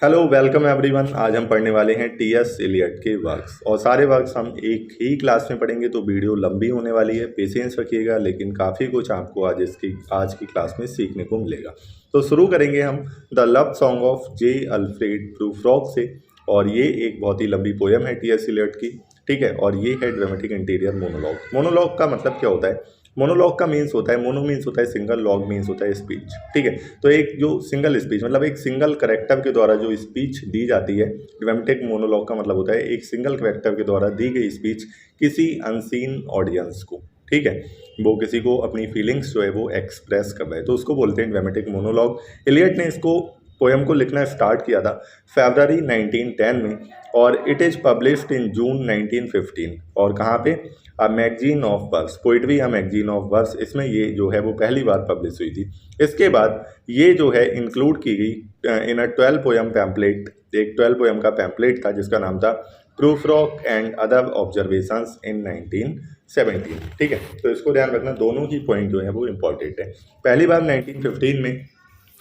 Hello welcome everyone. आज हम पढ़ने वाले हैं टीएस इलियट के वर्क्स और सारे वर्क्स हम एक ही क्लास में पढ़ेंगे, तो वीडियो लंबी होने वाली है। पेशेंस रखिएगा, लेकिन काफ़ी कुछ आपको आज की क्लास में सीखने को मिलेगा। तो शुरू करेंगे हम the love song of J Alfred Prufrock से। और ये एक बहुत ही लंबी पोयम है टीएस इलियट की, ठीक है। और ये है ड्रामेटिक इंटीरियर मोनोलॉग। मोनोलॉग का मतलब क्या होता है? मोनोलॉग का मीन्स होता है, मोनो मीन्स होता है सिंगल, लॉग मीन्स होता है स्पीच, ठीक है। तो एक जो सिंगल स्पीच मतलब एक सिंगल करेक्टर के द्वारा जो स्पीच दी जाती है, ड्रामेटिक मोनोलॉग का मतलब होता है एक सिंगल करेक्टर के द्वारा दी गई स्पीच किसी अनसीन ऑडियंस को, ठीक है। वो किसी को अपनी फीलिंग्स जो है वो एक्सप्रेस कर रहा है, तो उसको बोलते हैं ड्रामेटिक मोनोलॉग। इलियट ने इसको पोएम को लिखना स्टार्ट किया था फरवरी 1910 में, और it is published in June 1915। और कहाँ पे? A magazine of verse, poetry a magazine of verse, इसमें ये जो है वो पहली बार पब्लिश हुई थी। इसके बाद ये जो है इंक्लूड की गई इन अ 12 पोएम पैम्पलेट। एक 12 पोएम का पैम्पलेट था जिसका नाम था प्रूफ्रॉक एंड अदर ऑब्जर्वेशंस इन 1917, ठीक है। तो इसको ध्यान रखना, दोनों ही पॉइंट जो है वो इम्पोर्टेंट है। पहली बार 1915 में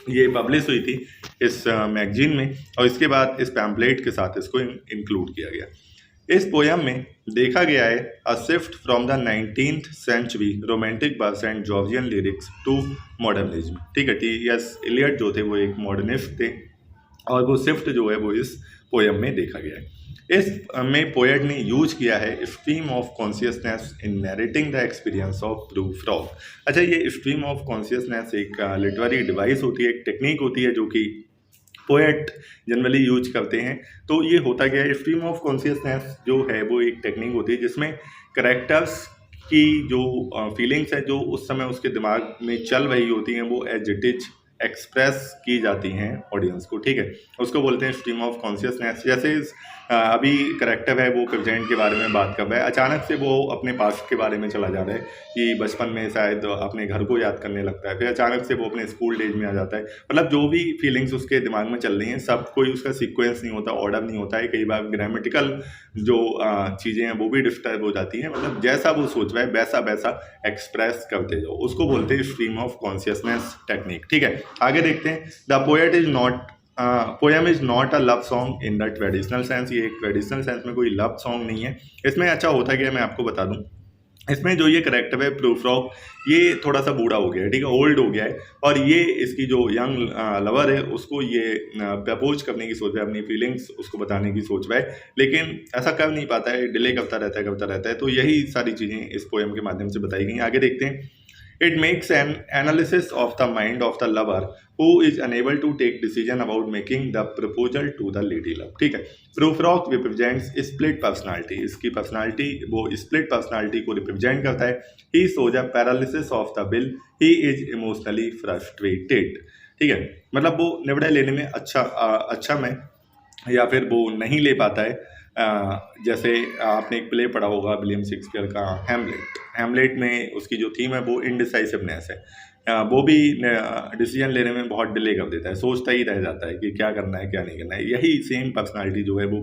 ये पब्लिश हुई थी इस मैगजीन में, और इसके बाद इस पैम्पलेट के साथ इसको इंक्लूड किया गया। इस पोयम में देखा गया है a shift from the 19th century romantic verse and Georgian lyrics to modernism, ठीक है। टी.एस. इलियट जो थे वो एक मॉडर्निस्ट थे, और वो शिफ्ट जो है वो इस पोयम में देखा गया है। इस में पोएट ने यूज किया है stream of consciousness in narrating the experience of Prufrock. अच्छा, ये स्ट्रीम ऑफ कॉन्शियसनेस एक लिटरेरी डिवाइस होती है, एक टेक्निक होती है जो कि पोएट जनरली यूज करते हैं। तो ये होता क्या है, स्ट्रीम ऑफ कॉन्शियसनेस जो है वो एक टेक्निक होती है जिसमें करेक्टर्स की जो फीलिंग्स है जो उस समय उसके दिमाग में चल रही होती हैं वो एज इट इज एक्सप्रेस की जाती हैं ऑडियंस को, ठीक है। उसको बोलते हैं स्ट्रीम ऑफ कॉन्शियसनेस। जैसे अभी करेक्टर है वो प्रेजेंट के बारे में बात कर रहा है, अचानक से वो अपने पास्ट के बारे में चला जा रहा है कि बचपन में शायद अपने घर को याद करने लगता है, फिर अचानक से वो अपने स्कूल डेज में आ जाता है। मतलब जो भी फीलिंग्स उसके दिमाग में चल रही हैं सब कोई उसका सीक्वेंस नहीं होता, ऑर्डर नहीं होता है। कई बार ग्रामेटिकल जो चीज़ें हैं वो भी डिस्टर्ब हो जाती हैं। मतलब जैसा वो सोच रहा है वैसा वैसा एक्सप्रेस करते जाओ, उसको बोलते हैं स्ट्रीम ऑफ कॉन्शियसनेस टेक्निक, ठीक है। आगे देखते हैं। The poet is not poem is not a love song in the traditional sense. ये एक ट्रेडिशनल सेंस में कोई लव सॉन्ग नहीं है। इसमें अच्छा होता क्या है मैं आपको बता दूं, इसमें जो ये करेक्टर है प्रूफ्रॉक, ये थोड़ा सा बूढ़ा हो गया है, ठीक है, ओल्ड हो गया है। और ये इसकी जो यंग लवर है उसको ये प्रपोज करने की सोच रहा है, अपनी फीलिंग्स उसको बताने की सोच रहा है, लेकिन ऐसा कर नहीं पाता है, डिले करता रहता है। तो यही सारी चीज़ें इस पोएम के माध्यम से बताई गई। आगे देखते हैं। It makes an analysis of the mind of the lover who is unable to take decision about making the proposal to the lady love, ठीक है। प्रूफ्रॉक रिप्रेजेंट्स स्प्लिट पर्सनालिटी, इसकी पर्सनालिटी वो स्प्लिट पर्सनालिटी को represent करता है। He shows a paralysis of the will, he is emotionally frustrated, ठीक है। मतलब वो निर्णय लेने में अच्छा में या फिर वो नहीं ले पाता है। जैसे आपने एक प्ले पढ़ा होगा विलियम शेक्सपियर का हैमलेट। हैमलेट में उसकी जो थीम है वो इनडिसाइसिवनेस है। वो भी डिसीजन लेने में बहुत डिले कर देता है, सोचता ही रह जाता है कि क्या करना है क्या नहीं करना है। यही सेम पर्सनालिटी जो है वो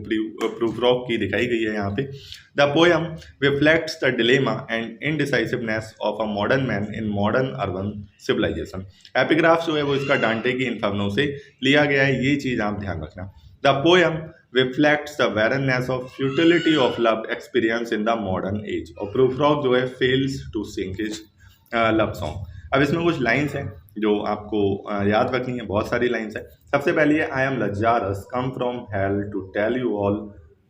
प्रूफ्रॉक की दिखाई गई है यहाँ पे। The poem reflects the dilemma and indecisiveness of a modern man in modern urban civilisation. Epigraph जो है वो इसका डांटे की इन्फर्नो से लिया गया है, ये चीज़ आप ध्यान रखना। The poem reflects the barrenness of futility of love experience in the modern age। और प्रूफ्रॉक जो है fails to sing his love song। अब इसमें कुछ लाइंस हैं जो आपको याद रखनी है, बहुत सारी लाइंस हैं। सबसे पहली है I am Lazarus come from hell to tell you all.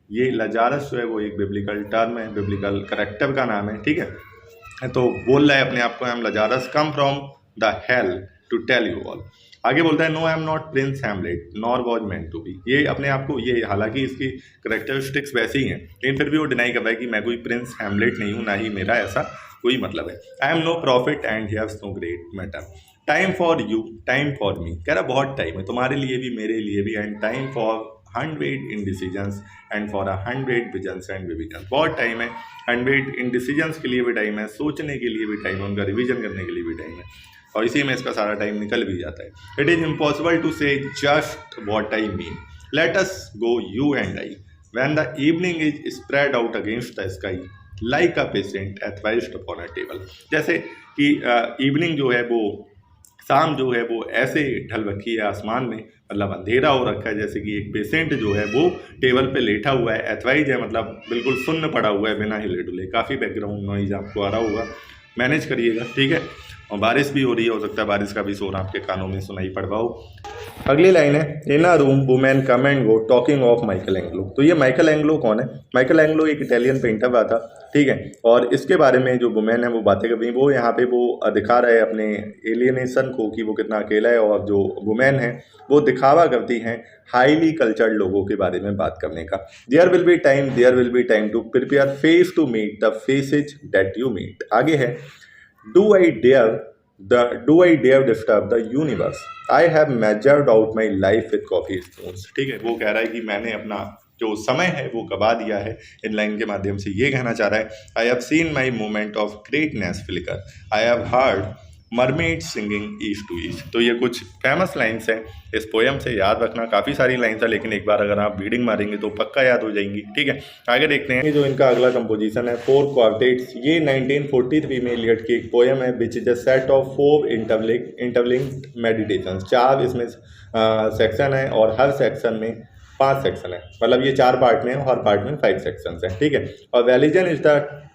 ये लजारस जो है वो एक बिब्लिकल टर्म है, बिब्लिकल करेक्टर का नाम है, ठीक है। तो बोल रहा है अपने आप को I am Lazarus come from the hell to tell you all. आगे बोलता है no I am not Prince Hamlet nor was meant to be. ये अपने आप को, ये हालांकि इसकी करेक्टरिस्टिक्स वैसी ही हैं, लेकिन फिर भी वो डिनाई कर रहा है कि मैं कोई प्रिंस हैमलेट नहीं हूँ, ना ही मेरा ऐसा कोई मतलब है। I am no prophet and here's no great matter. Time for you time for me, कह रहा बहुत टाइम है तुम्हारे लिए भी मेरे लिए भी, and time for 100 indecisions and for 100 visions and revision. बहुत टाइम है, 100 इंडिसीजन्स के लिए भी टाइम है, सोचने के लिए भी टाइम है, उनका रिविजन करने के लिए भी टाइम है, और इसी में इसका सारा टाइम निकल भी जाता है। It is impossible to say just what I mean, let us go you and I when the evening is spread out against the sky like a patient etherised upon a table. जैसे कि evening जो है वो शाम जो है वो ऐसे ढल रखी है आसमान में, मतलब अंधेरा हो रखा है, जैसे कि एक पेशेंट जो है वो टेबल पे लेटा हुआ है, एथवाइज है, मतलब बिल्कुल सुन्न पड़ा हुआ है बिना हिले डुले। काफ़ी बैकग्राउंड नॉइज आपको आ रहा होगा, मैनेज करिएगा, ठीक है। और बारिश भी हो रही है, हो सकता है बारिश का भी शोर आपके कानों में सुनाई पड़ रहा हो। अगली लाइन है, in a room women come and go talking of Michelangelo. तो ये माइकल एंग्लो कौन है? माइकल एंग्लो एक इटालियन पेंटर हुआ था, ठीक है। और इसके बारे में जो वुमेन है वो बातें कर रही, वो यहाँ पे वो दिखा रहा है अपने एलियनेशन को कि वो कितना अकेला है, और जो वुमेन है वो दिखावा करती हैं हाईली कल्चर्ड लोगों के बारे में बात करने का। There will be time to prepare face to meet the faces that you meet. आगे है, Do I dare disturb the universe? I have measured out my life with coffee spoons। ठीक है, वो कह रहा है कि मैंने अपना जो समय है वो गवा दिया है। इन लाइन के माध्यम से ये कहना चाह रहा है, I have seen my moment of greatness flicker, I have heard mermaid singing east to east. तो ये कुछ फेमस लाइन्स हैं इस पोएम से, याद रखना। काफ़ी सारी लाइन्स है, लेकिन एक बार अगर आप रीडिंग मारेंगे तो पक्का याद हो जाएंगी, ठीक है। आगे देखते हैं, ये जो इनका अगला कंपोजिशन है, 4 क्वार्टेट्स। ये 1943 में इलियट की एक पोएम है, which is a set of 4 interlinked meditations. 4 इसमें सेक्शन है और हर सेक्शन में 5 सेक्शन है, मतलब ये 4 पार्ट में है, हर पार्ट में 5 सेक्शंस हैं, ठीक है। और religion is the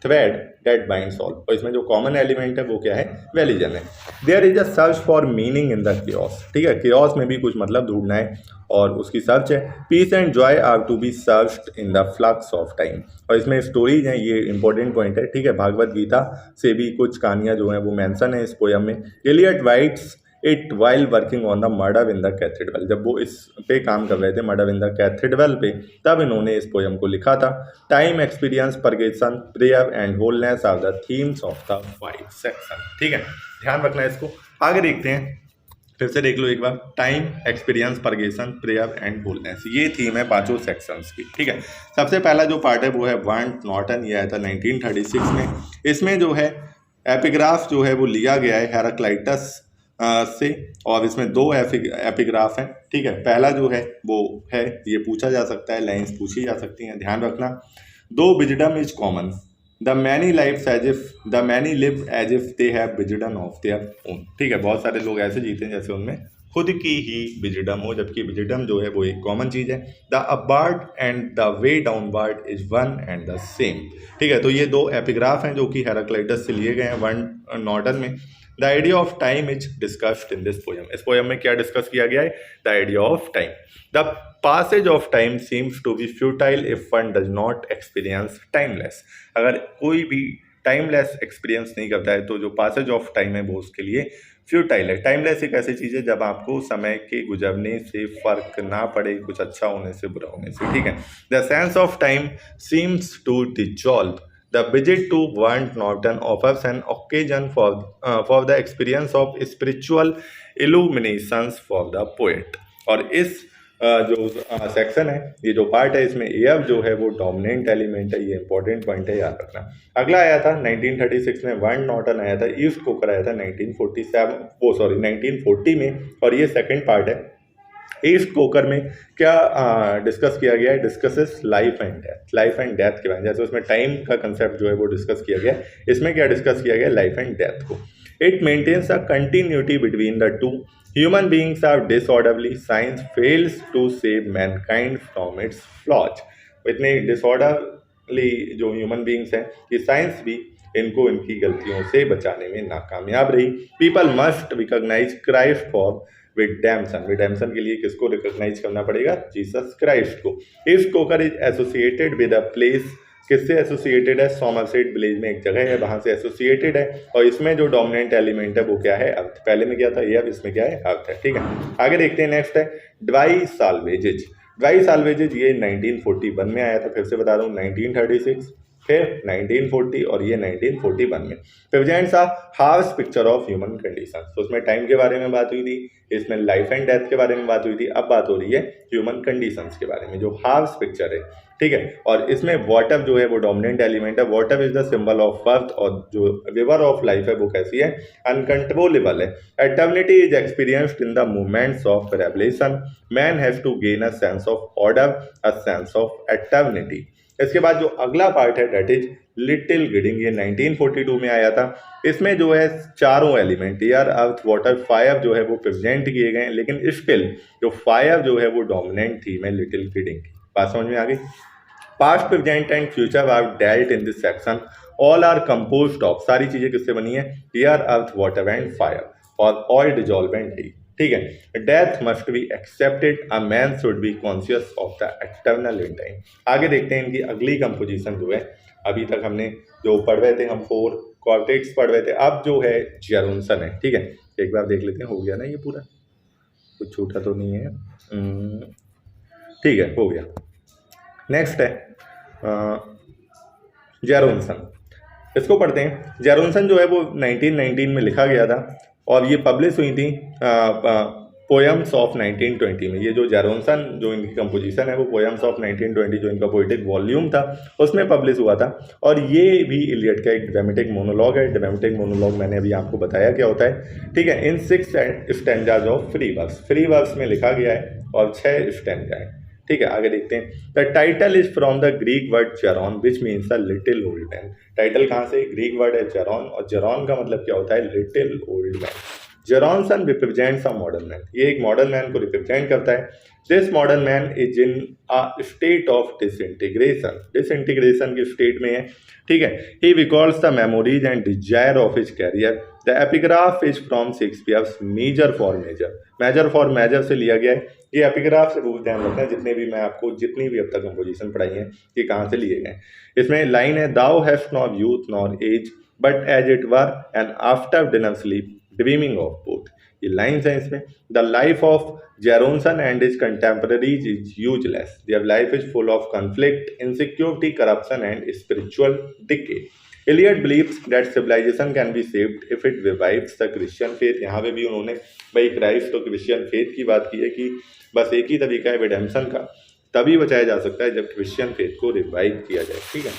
thread that binds all. और इसमें जो कॉमन एलिमेंट है वो क्या है? रिलीजन है। There is a search for meaning in the chaos, ठीक है। chaos में भी कुछ मतलब ढूंढना है और उसकी सर्च है। Peace and joy are to be searched in the flux of time. और इसमें स्टोरीज हैं, ये इंपॉर्टेंट पॉइंट है, ठीक है। भागवत गीता से भी कुछ कहानियाँ जो हैं वो मेंशन है इस पोयम में। Eliot writes it while working on the murder in the cathedral. जब वो इस पे काम कर रहे थे, मर्डर इन द कैथेड्रल पे, तब इन्होंने इस पोयम को लिखा था। Time, experience, purgation, prayer and holiness are the themes of the 5 section, ठीक है। ध्यान रखना है इसको। आगे देखते हैं, फिर से देख लो एक बार। Time, experience, purgation, prayer and holiness, ये थीम है 5 सेक्शंस की, ठीक है। सबसे पहला जो पार्ट है वो है वांट नॉर्टन, ये आया था 1936 में। इसमें जो है एपिग्राफ जो है वो लिया गया है हेराक्लाइटस से, और इसमें 2 एपिग्राफ हैं, ठीक है। पहला जो है वो है, ये पूछा जा सकता है, लाइन्स पूछी जा सकती हैं, ध्यान रखना। Though wisdom is common, the many live as if they have wisdom of their own, ठीक है। बहुत सारे लोग ऐसे जीते हैं जैसे उनमें खुद की ही विजडम हो, जबकि विजडम जो है वो एक कॉमन चीज़ है। The upward and the way downward is one and the same, ठीक है। तो ये 2 एपिग्राफ हैं जो कि हेराक्लाइटस से लिए गए हैं वांट नॉर्टन में। The idea of time is discussed in this poem. इस पोएम में क्या डिस्कस किया गया है? The idea of time. The passage of time seems to be futile if one does not experience timeless। अगर कोई भी टाइमलेस एक्सपीरियंस नहीं करता है तो जो passage of time है वो उसके लिए फ्यूटाइल है। टाइमलेस एक ऐसी चीज़ है जब आपको समय के गुजरने से फर्क ना पड़े, कुछ अच्छा होने से बुरा होने से, ठीक है। The sense of time seems to dissolve. The visit to Warnt Norton offers an occasion for the experience of spiritual illuminations for the poet। और इस जो सेक्शन है, ये जो पार्ट है, इसमें एयर जो है वो डोमिनेंट एलिमेंट है, ये इंपॉर्टेंट पॉइंट है, याद रखना। अगला आया था 1936 में, वार्ट नॉर्टन आया था। ईस्ट कोकर आया था 1940 में, और ये सेकंड पार्ट है। ईस्ट कोकर में क्या डिस्कस किया गया है? डिस्कसेस लाइफ एंड डेथ के बारे में। जैसे उसमें टाइम का कंसेप्ट जो है वो डिस्कस किया गया, इसमें क्या डिस्कस किया गया? लाइफ एंड डेथ को। It maintains a continuity between the two. Human beings are disorderly, science fails to save mankind from its flaws. इतने डिसऑर्डरली जो ह्यूमन बींग्स हैं, ये साइंस भी इनको इनकी गलतियों से बचाने में नाकामयाब रही। People must recognise Christ for redemption के लिए किसको रिकॉग्नाइज करना पड़ेगा? जीसस क्राइस्ट को। East Coker is associated with a place, किससे एसोसिएटेड है? सोमरसेट विलेज में एक जगह है, वहां से एसोसिएटेड है। और इसमें जो डोमिनेंट एलिमेंट है वो क्या है? अर्थ। पहले में क्या था? ये, अब इसमें क्या है? अर्थ है, ठीक है। आगे देखते हैं, नेक्स्ट है ड्राई साल्वेजेज। ये 1941 में आया था, फिर से बता रहा हूँ 1936, फिर 1940 और ये 1941 में। Presents a harsh picture of human condition. तो उसमें टाइम के बारे में बात हुई थी, इसमें लाइफ एंड डेथ के बारे में बात हुई थी, अब बात हो रही है ह्यूमन कंडीशंस के बारे में, जो हार्श पिक्चर है, ठीक है। और इसमें वाटर जो है वो डोमिनेंट एलिमेंट है। Water is the symbol of birth, और जो रिवर ऑफ लाइफ है वो कैसी है? अनकंट्रोलेबल है। Eternity is experienced in the moments of revelation. Man has to gain a sense of order, a sense of eternity. इसके बाद जो अगला पार्ट है, दैट इज लिटिल गिडिंग, ये 1942 में आया था। इसमें जो है चारों element air earth water fire जो है वो प्रेजेंट किए गए हैं, लेकिन स्टिल जो फायर जो है वो डोमिनेंट थीम है लिटिल गिडिंग की। बात समझ में आ गई। Past present and future are dealt in this section, all are composed of, सारी चीजें किससे बनी है, air earth water and fire और ऑयल डिजॉल्वेंट ही, ठीक है। Death must be accepted, a man should be conscious of the external in time. आगे देखते हैं इनकी अगली कंपोजिशन जो है, अभी तक हमने जो पढ़ रहे थे हम 4 कॉर्टेक्स पढ़ रहे थे, अब जो है जेरोन्सन है, ठीक है। एक बार देख लेते हैं, हो गया ना ये पूरा, कुछ छूटा तो नहीं है, ठीक है हो गया। नेक्स्ट है जेरोन्सन, इसको पढ़ते हैं। जेरोन्सन जो है वो 1919 में लिखा गया था और ये पब्लिश हुई थी पोएम्स ऑफ 1920 में। ये जो जेरोन्सन जो इनकी कंपोजिशन है वो पोएम्स ऑफ 1920 जो इनका पोइटिक वॉल्यूम था उसमें पब्लिश हुआ था। और ये भी इलियड का एक ड्रामेटिक मोनोलॉग है। ड्रामेटिक मोनोलॉग मैंने अभी आपको बताया क्या होता है, ठीक है। In 6 stanzas of free verse, free verse में लिखा गया है और 6 स्टैंजा है, ठीक है। आगे देखते हैं। The title is from the Greek word geron which means a little old man. Title कहाँ से, ग्रीक वर्ड है जेरॉन और जेरॉन का मतलब क्या होता है, little old man. Gerontion represents a modern man, ये एक मॉडर्न मैन को रिप्रेजेंट करता है। This modern man is in a state of disintegration, disintegration की स्टेट में है, ठीक है। He recalls the memories and desire of his career. The epigraph is from Shakespeare's Measure for Measure, Measure for Measure से लिया गया है। ये एपिग्राफ से बहुत ध्यान रखना है, जितने भी मैं आपको जितनी भी अब तक कंपोजिशन पढ़ाई है ये कहाँ से लिए गए। इसमें लाइन है, thou hast not youth nor age but as it were and after dinner sleep dreaming of both. ये लाइन्स हैं इसमें। The life of Gerontion and his contemporaries is useless, their life is full of conflict, insecurity, corruption and spiritual decay. Eliot believes that civilisation can be saved if it revives the Christian faith. यहाँ पे भी उन्होंने भाई Christ और Christian faith की बात की है कि बस एक ही तरीका है रिडेम्पशन का, तभी बचाया जा सकता है जब क्रिश्चियन फेथ को रिवाइव किया जाए, ठीक है।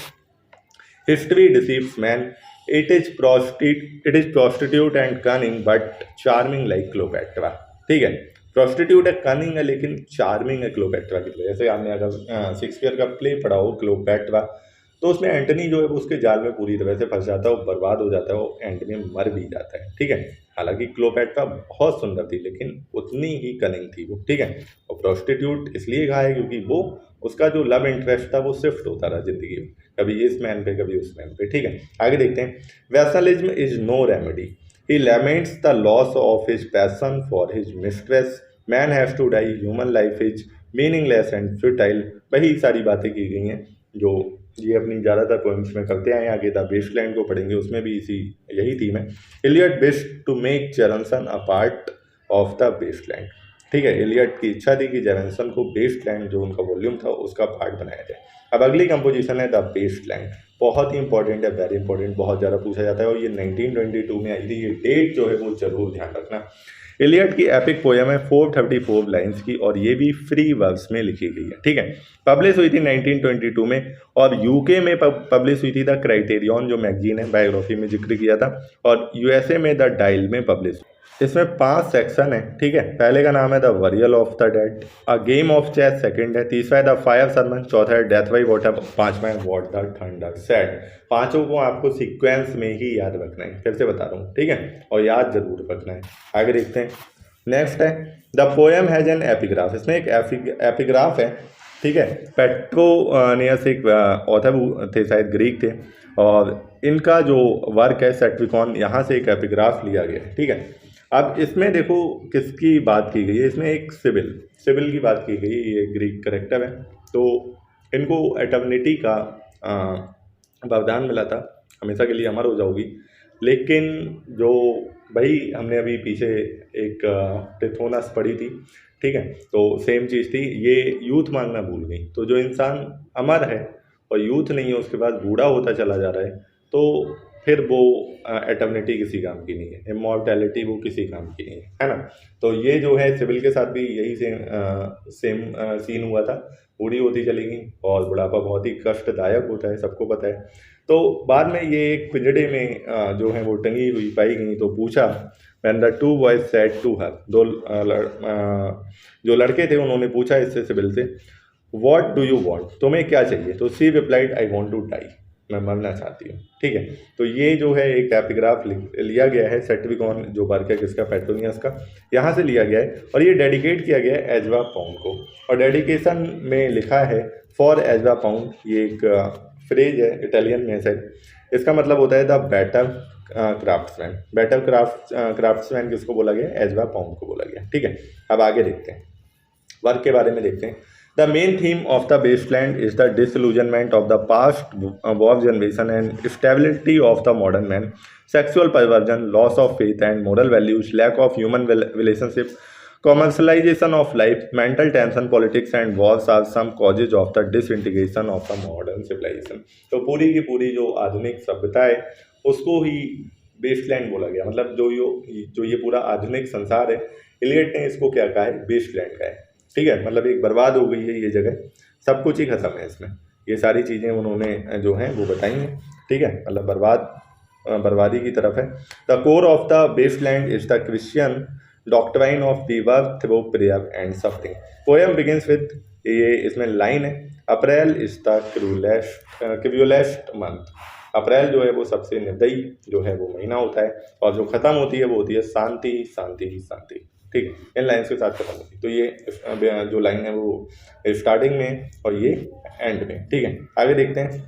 History deceives man, it is prostitute and cunning but charming like Cleopatra, ठीक है। प्रोस्टिट्यूट है, कनिंग है, लेकिन चार्मिंग है क्लोपेट्रा की तरह। जैसे आपने अगर शेक्सपियर का प्ले पढ़ा हो क्लोपेट्रा, तो उसमें एंटनी जो है वो उसके जाल में पूरी तरह से फंस जाता है, वो बर्बाद हो जाता है, वो एंड में मर भी जाता है, ठीक है। हालांकि क्लोपेट्रा बहुत सुंदर थी लेकिन उतनी ही कनिंग थी वो, ठीक है। और प्रोस्टिट्यूट इसलिए कहा है क्योंकि वो उसका जो लव इंटरेस्ट था वो शिफ्ट होता रहा जिंदगी में, कभी इस मैन पे कभी उस मैन पे, ठीक है। आगे देखते हैं। Vassalism is no remedy, he laments the loss of his passion for his mistress, man has to die, human life is meaningless and futile. वही सारी बातें की गई हैं जो ये अपनी ज़्यादातर पोएम्स में करते आए। आगे द वेस्टलैंड को पढ़ेंगे, उसमें भी यही थीम है। Eliot wish to make Gerontion a part of the waste land, ठीक है। इलियड की इच्छा थी कि जेरोन्सन को वेस्टलैंड जो उनका वॉल्यूम था उसका पार्ट बनाया जाए। अब अगली कंपोजिशन है द वेस्टलैंड, बहुत ही इंपॉर्टेंट है, वेरी इंपॉर्टेंट, बहुत ज़्यादा पूछा जाता है और ये 1922 में आई थी। ये डेट जो है वो जरूर ध्यान रखना। इलियड की एपिक पोएम है 434 लाइंस की और ये भी फ्री वर्स में लिखी गई है, ठीक है। पब्लिश हुई थी 1922 में और यूके में पब्लिश हुई थी द क्राइटेरियन जो मैगजीन है, बायोग्राफी में जिक्र किया था, और यूएसए में द डायल में पब्लिश। इसमें 5 सेक्शन है, ठीक है। पहले का नाम है the burial of the dead, a game of chess second है, तीसरा है द फायर सरमन, चौथा है डेथ बाई वाटर, पांचवा है व्हाट द थंडर सेड। पांचों को आपको सीक्वेंस में ही याद रखना है, फिर से बता रहा हूँ, ठीक है, और याद जरूर रखना है। आगे देखते हैं। नेक्स्ट है the poem has an epigraph, इसमें एक एपिग्राफ है, ठीक है। पेट्रोनियस एक ऑथर थे, शायद ग्रीक थे, और इनका जो वर्क है सेट्रिकॉन, यहाँ से एक एपिग्राफ लिया गया है, ठीक है। अब इसमें देखो किसकी बात की गई है, इसमें एक सिविल की बात की गई है। ये ग्रीक करेक्टर है, तो इनको एटर्निटी का वरदान मिला था, हमेशा के लिए अमर हो जाओगी। लेकिन जो भाई हमने अभी पीछे एक टिथोनस पढ़ी थी, ठीक है, तो सेम चीज़ थी, ये यूथ मांगना भूल गई। तो जो इंसान अमर है और यूथ नहीं है, उसके बाद बूढ़ा होता चला जा रहा है, तो फिर वो एटर्निटी किसी काम की नहीं है, इमॉर्टैलिटी वो किसी काम की नहीं है ना। तो ये जो है सिविल के साथ भी यही सेम सीन हुआ था, बूढ़ी होती चली गई और बुढ़ापा बहुत ही कष्टदायक होता है, सबको पता है। तो बाद में ये एक पिंजड़े में जो है वो टंगी हुई पाई गई, तो पूछा when the two boys said to her, जो लड़के थे उन्होंने पूछा इससे सिविल से, what do you want, तुम्हें क्या चाहिए, तो she replied I want to die, मैं मरना चाहती हूँ। ठीक है, तो ये जो है एक एपिग्राफ लिया गया है सेटविकॉन जो वर्क है किसका, पेट्रोनियस का, यहाँ से लिया गया है और ये डेडिकेट किया गया है एजवा पाउंड को। और डेडिकेशन में लिखा है फॉर एजवा पाउंड, ये एक फ्रेज है, इटालियन में है, इसका मतलब होता है the better craftsman. Better craftsman किसको बोला गया, एजवा पाउंड को बोला गया। ठीक है, अब आगे देखते हैं, वर्क के बारे में देखते हैं। The main theme of the Wasteland is the disillusionment of the past war generation and stability of the modern man, sexual perversion, loss of faith and moral values, lack of human relationship, commercialization of life, mental tension, politics and wars are some causes of the disintegration of the modern civilization। तो पूरी की पूरी जो आधुनिक सभ्यता है उसको ही Westland बोला गया, मतलब जो ये पूरा आधुनिक संसार है, इलियट ने इसको क्या कहा है, वेस्टलैंड का है। ठीक है, मतलब एक बर्बाद हो गई है ये जगह, सब कुछ ही खत्म है इसमें, ये सारी चीज़ें उन्होंने जो हैं वो बताई हैं। ठीक है, मतलब बर्बादी की तरफ है। The core of the waste land is the Christian doctrine of the worth वो prayer and suffering. Poem begins with, ये इसमें लाइन है, April is the cruellest month. April जो है वो सबसे निर्दयी जो है वो महीना होता है, और जो ख़त्म होती है वो होती है शांति शांति शांति। ठीक है, इन लाइन्स के साथ खत्म होती है। तो ये जो लाइन है वो स्टार्टिंग में और ये एंड में। ठीक है, आगे देखते हैं।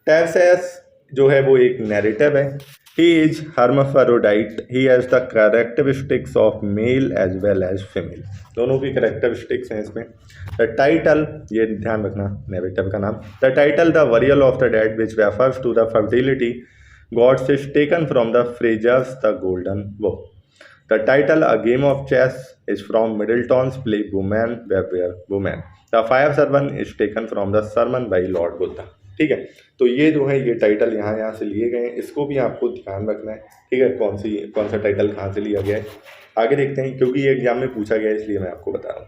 टैर्सेस जो है वो एक नैरेटिव है। He is hermaphrodite, he has the characteristics of male as well as female, दोनों की कैरेक्टरिस्टिक्स हैं इसमें। द टाइटल, ये ध्यान रखना नैरेटिव का नाम, the title the burial of the dead which refers to the fertility gods is taken from the Frazer's the golden bough. The title, A Game of Chess, is from Middleton's play Woman Beware Woman. The Fire Sermon is taken from the sermon by Lord Buddha। ठीक है, तो ये जो है ये title यहाँ से लिए गए हैं, इसको भी आपको ध्यान रखना है। ठीक है, कौन सा टाइटल कहाँ से लिया गया है, आगे देखते हैं, क्योंकि ये एग्जाम में पूछा गया है इसलिए मैं आपको बता रहा हूँ।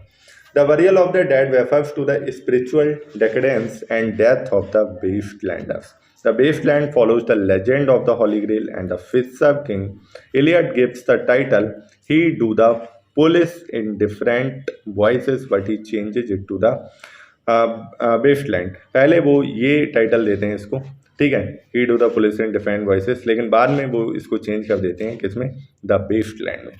The burial of the dead refers to the spiritual decadence and death of the wastelanders. The wasteland follows the legend of the Holy Grail and the Fisher King. Iliad gives the title. He do the police in different voices, but he changes it to the wasteland. पहले वो ये title देते हैं इसको, ठीक है, he do the police in different voices, लेकिन बाद में वो इसको चेंज कर देते हैं किसमें, द वेस्टलैंड में।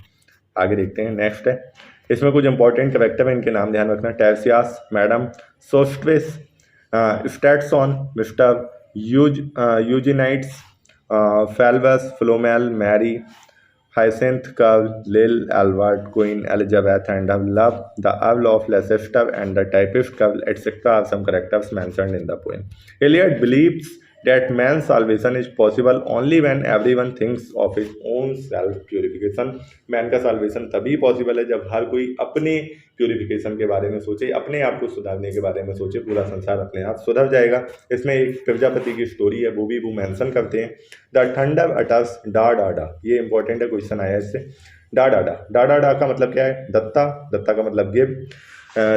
आगे देखते हैं, नेक्स्ट है, इसमें कुछ इंपॉर्टेंट कैरेक्टर है, इनके नाम ध्यान रखना। Tiresias, madam Sosostris, Stetson, mister Eugenides, Phlebas, Philomel, Marie, Hyacinth, girl, Lil, Albert, Queen Elizabeth and love, the earl of Leicester and the typist girl etcetera are some characters mentioned in the poem. Eliot believes that man's salvation is possible only when everyone thinks of his own self purification। Man का salvation तभी possible है जब हर कोई अपने purification के बारे में सोचे, अपने आप को सुधारने के बारे में सोचे, पूरा संसार अपने आप सुधर जाएगा। इसमें एक प्रजापति की स्टोरी है, वो भी वो मेंशन करते हैं। द थंडर अटर्स डा डा डा, ये इंपॉर्टेंट है, क्वेश्चन आया इससे। डा डा डा, डा डा डा का मतलब क्या है, दत्ता, दत्ता का मतलब गिव,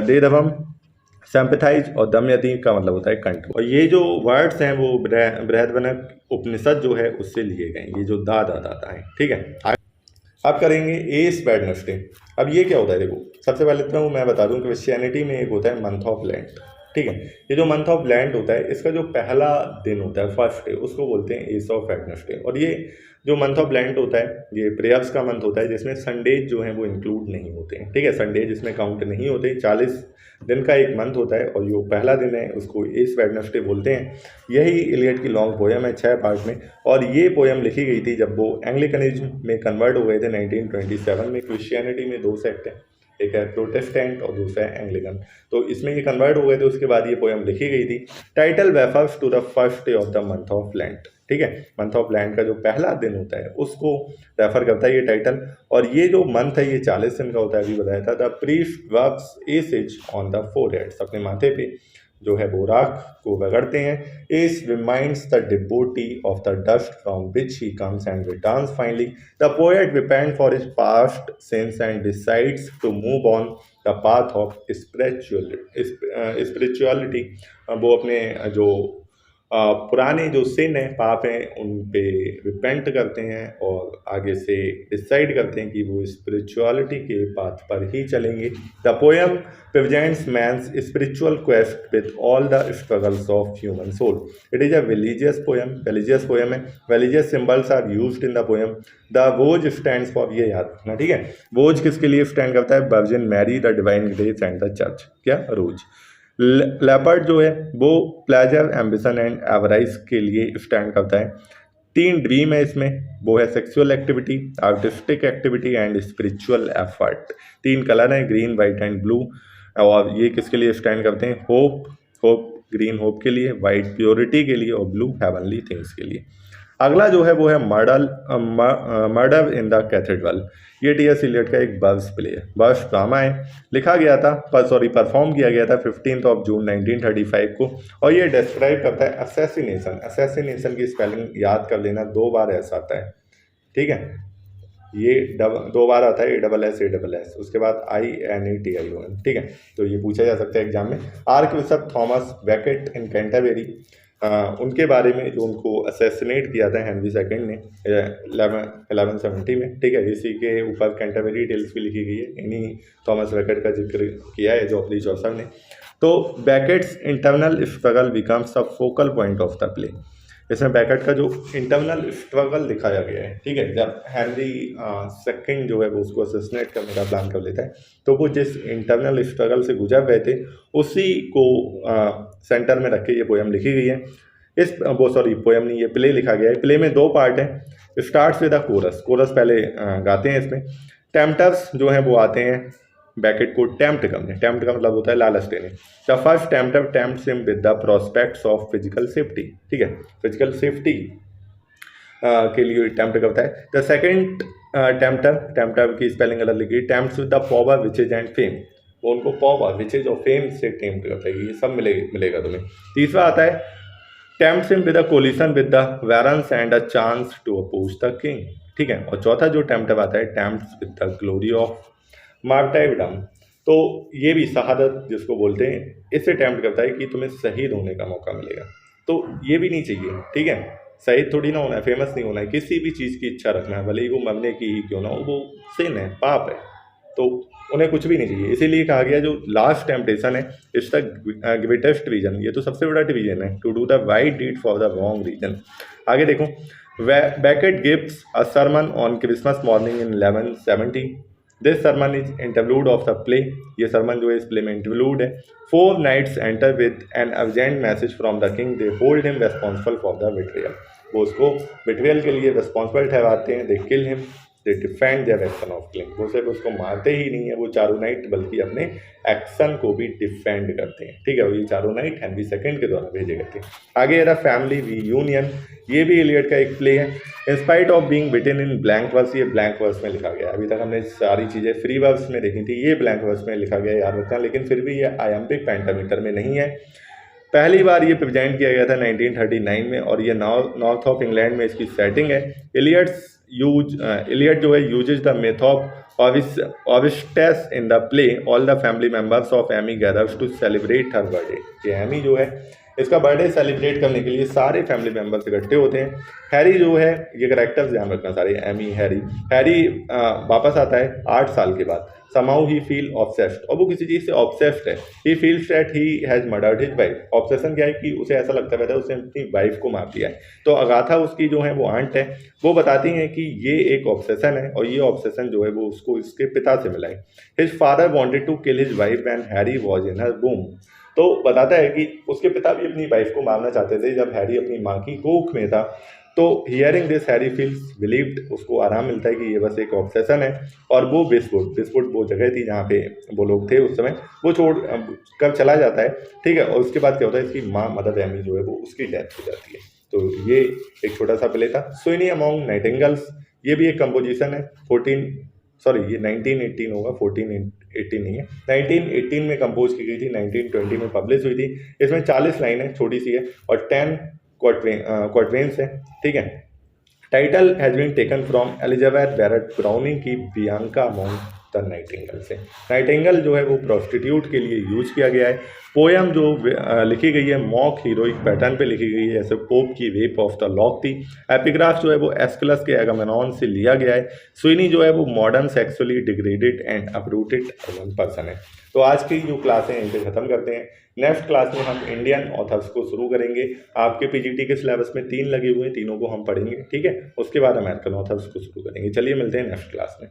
दे दवम सिंपैथाइज, और दमयति का मतलब होता है कंठ। और ये जो वर्ड्स हैं वो बृहद्वनक उपनिषद जो है उससे लिए गए, ये जो दा दा दाता है। ठीक है, अब करेंगे एस वेडनेसडे। अब ये क्या होता है, देखो सबसे पहले तो मैं बता दूं, क्रिश्चियनिटी में एक होता है मंथ ऑफ लेंट। ठीक है, ये जो मंथ ऑफ लेंट होता है इसका जो पहला दिन होता है, फर्स्ट डे, उसको बोलते हैं एस ऑफ वेडनेसडे। और ये जो मंथ ऑफ लेंट होता है ये प्रेयर्स का मंथ होता है, जिसमें संडेज जो हैं वो इंक्लूड नहीं होते हैं। ठीक है, संडेज इसमें काउंट नहीं होते। 40 दिन का एक मंथ होता है और जो पहला दिन है उसको एस वेडनेसडे बोलते हैं। यही इलियड की लॉन्ग पोएम है 6 पार्ट में, और ये पोएम लिखी गई थी जब वो एंग्लिकनिज्म में कन्वर्ट हो गए थे 1927 में। क्रिश्चियनिटी में 2 सेक्ट हैं, एक है प्रोटेस्टेंट और दूसरा है एंग्लिकन, तो इसमें ये कन्वर्ट हो गए थे, उसके बाद ये पोएम लिखी गई थी। Title refers to the first day of the month of Lent. ठीक है, मंथ ऑफ लेंट का जो पहला दिन होता है उसको रेफर करता है ये टाइटल। और ये जो मंथ है ये 40 दिन का होता है, अभी बताया था। The priest rubs ashes on the foreheads, अपने माथे पे जो है वो राख को रगड़ते हैं। As reminds the devotee of the dust from which he comes and returns finally. The poet repent for his past sins and decides to move on the path of spirituality. वो अपने जो पुराने जो सिन है, पाप हैं, उन पे रिपेंट करते हैं और आगे से डिसाइड करते हैं कि वो स्पिरिचुअलिटी के पाथ पर ही चलेंगे। The poem presents man's spiritual quest with all the struggles of human soul. It is a religious poem है। Religious symbols are used in the poem. The vows stands for, ये याद रखना, ठीक है। वोज किसके लिए स्टैंड करता है? Virgin Mary, the divine grace and the church. क्या? रोज। लेपर्ड जो है वो प्लेजर, एम्बिशन एंड एवराइज के लिए स्टैंड करता है। 3 ड्रीम है इसमें, वो है sexual activity, artistic activity and spiritual effort. 3 colour हैं, ग्रीन, वाइट एंड ब्लू, और ये किसके लिए स्टैंड करते हैं? होप, ग्रीन होप के लिए, वाइट प्योरिटी के लिए और ब्लू हेवनली थिंग्स के लिए। अगला जो है वो है मर्डर इन द कैथेड्रल। ये टी.एस. इलियट का एक बर्ड्स प्ले है, बर्ड्स ड्रामा है। लिखा गया था परफॉर्म किया गया था 15 जून 1935 को, और ये डिस्क्राइब करता है असैसिनेशन की स्पेलिंग याद कर लेना, 2 बार ऐसा आता है, ठीक है। ये 2 बार आता है, ASS, उसके बाद INETION, ठीक है। तो ये पूछा जा सकता है एग्जाम में। आर्कबिशप थॉमस बेकेट इन कैंटरबरी, उनके बारे में, जो उनको असैसिनेट किया था हेनरी सेकंड ने 1170 में, ठीक है। इसी के ऊपर कैंटरबरी टेल्स भी लिखी गई है, इन्हीं थॉमस बेकेट का जिक्र किया है जॉफरी चौसर ने। तो Becket's internal struggle becomes the focal point of the play. इसमें बेकेट का जो इंटरनल स्ट्रगल दिखाया गया है, ठीक है। जब हेनरी सेकंड जो है वो उसको असैसिनेट करने का प्लान कर लेता है, तो वो जिस इंटरनल स्ट्रगल से गुजर रहे थे उसी को सेंटर में रख के ये पोएम लिखी गई है। पोएम नहीं, ये प्ले लिखा गया है। प्ले में 2 पार्ट हैं। स्टार्ट्स विद द कोरस पहले गाते हैं इसमें। टेम्पटर्स जो हैं वो आते हैं बेकेट को टेम्प्ट करने। टेम्प्ट का मतलब होता है लालच देने। The first tempter tempts him with the prospects of physical safety, ठीक है, फिजिकल सेफ्टी के लिए टेम्प्ट करता है। द सेकंड टेम्पटर की स्पेलिंग अलग लिखी, tempts with the power riches and fame, वो उनको पावर विचेज और फेम से टेम्प्ट करता है। ये सब मिलेगा तुम्हें। तीसरा आता है tempts him with the coalition with the barons and a chance to oppose the king, ठीक है। और चौथा जो टेम्पटर आता है टेम्प्ट्स विद द ग्लोरी ऑफ मार्टाइरडम, तो ये भी शहादत जिसको बोलते हैं, इससे टेम्प्ट करता है कि तुम्हें शहीद होने का मौका मिलेगा। तो ये भी नहीं चाहिए, ठीक है। शहीद थोड़ी ना होना है, फेमस नहीं होना है, किसी भी चीज़ की इच्छा रखना है, भले ही वो मरने की ही क्यों ना हो, वो सिन है, पाप है, तो उन्हें कुछ भी नहीं चाहिए। इसीलिए कहा गया जो लास्ट टेम्पटेशन है इट्स द ग्रेटेस्ट रीजन, ये तो सबसे बड़ा डिवीजन है, to do the right deed for the wrong reason. आगे देखो, Becket gives a sermon on Christmas morning in 1170। This sermon is interviewed of the play, ये sermon जो है इस प्ले में इंटरव्यूड है। 4 knights enter with an urgent message from the king, they hold him responsible for the betrayal, वो उसको betrayal के लिए रिस्पॉन्सिबल ठहराते हैं। They kill him, they defend their action of killing, वो सिर्फ उसको मारते ही नहीं है वो चारों नाइट, बल्कि अपने एक्शन को भी डिफेंड करते हैं, ठीक है। और ये चारों नाइट हेनरी सेकंड के द्वारा भेजे गए थे। आगे रहा फैमिली रीयूनियन, ये भी इलियट का एक प्ले है। In spite of being written in blank verse, ये ब्लैंक वर्स में लिखा गया है। अभी तक हमने सारी चीज़ें फ्री वर्स में देखी थी, ये ब्लैंक वर्स में लिखा गया है, याद रखना। लेकिन फिर भी ये आयम्पिक पेंटामीटर में नहीं है। पहली बार ये प्रेजेंट किया गया था 1939 में, और ये नॉर्थ ऑफ इंग्लैंड में इसकी सेटिंग है। इलियट जो है uses the myth of Orestes in the play, all the family members of Amy gathers to celebrate her birthday. ये एमी जो है इसका बर्थडे सेलिब्रेट करने के लिए सारे फैमिली मेम्बर्स इकट्ठे होते हैं। हैरी जो है, ये कैरेक्टर्स ध्यान रखना सारे, एमी, हैरी वापस आता है 8 साल के बाद। समाउ ही फील ऑब्सेस्ड, और वो किसी चीज़ से ऑब्सेस्ड है। He feels that he has murdered his wife. Obsession क्या है कि उसे ऐसा लगता है उसने अपनी वाइफ को मार दिया है। तो अगाथा उसकी जो है वो आंट है, वो बताती हैं कि ये एक ऑब्सेशन है, और ये ऑब्सेशन जो है वो उसको इसके पिता से मिला है। His father wanted to kill his wife and Harry was in her बूम, तो बताता है कि उसके पिता भी अपनी वाइफ को मारना चाहते थे जब हैरी अपनी माँ की कोख में था। तो hearing this Harry feels relieved, उसको आराम मिलता है कि ये बस एक ऑब्सेशन है। और वो बिस्वुड वो जगह थी जहाँ पे वो लोग थे उस समय, वो छोड़ कर चला जाता है, ठीक है। और उसके बाद क्या होता है, इसकी माँ मदर एमी जो है वो उसकी डेथ हो जाती है। तो ये एक छोटा सा प्ले था। स्विनी अमॉन्ग नाइटिंगल्स, ये भी एक कंपोजिशन है। 1918 होगा, 1418 नहीं है, 1918 में कंपोज की गई थी, 1920 में पब्लिश हुई थी। इसमें 40 लाइनें, छोटी सी है, और 10 क्वार्टरेन्स है, ठीक है। Title has been taken from Elizabeth Barrett Browning की बियांका अमॉन्ग द नाइटिंगेल से। नाइटिंगेल जो है वो प्रोस्टिट्यूट के लिए यूज किया गया है। पोयम जो लिखी गई है मॉक हीरोइक पैटर्न पे लिखी गई है, जैसे पोप की वेप ऑफ द लॉक थी। एपिग्राफ जो है वो एस्कुलस के एगामेनॉन से लिया गया है। स्विनी जो है वो modern sexually degraded and uprooted person है। तो आज की जो क्लास है यहीं पे ख़त्म करते हैं। नेक्स्ट क्लास में हम इंडियन ऑथर्स को शुरू करेंगे। आपके पीजीटी के सिलेबस में 3 लगे हुए हैं, तीनों को हम पढ़ेंगे, ठीक है। उसके बाद अमेरिकन ऑथर्स को शुरू करेंगे। चलिए मिलते हैं नेक्स्ट क्लास में।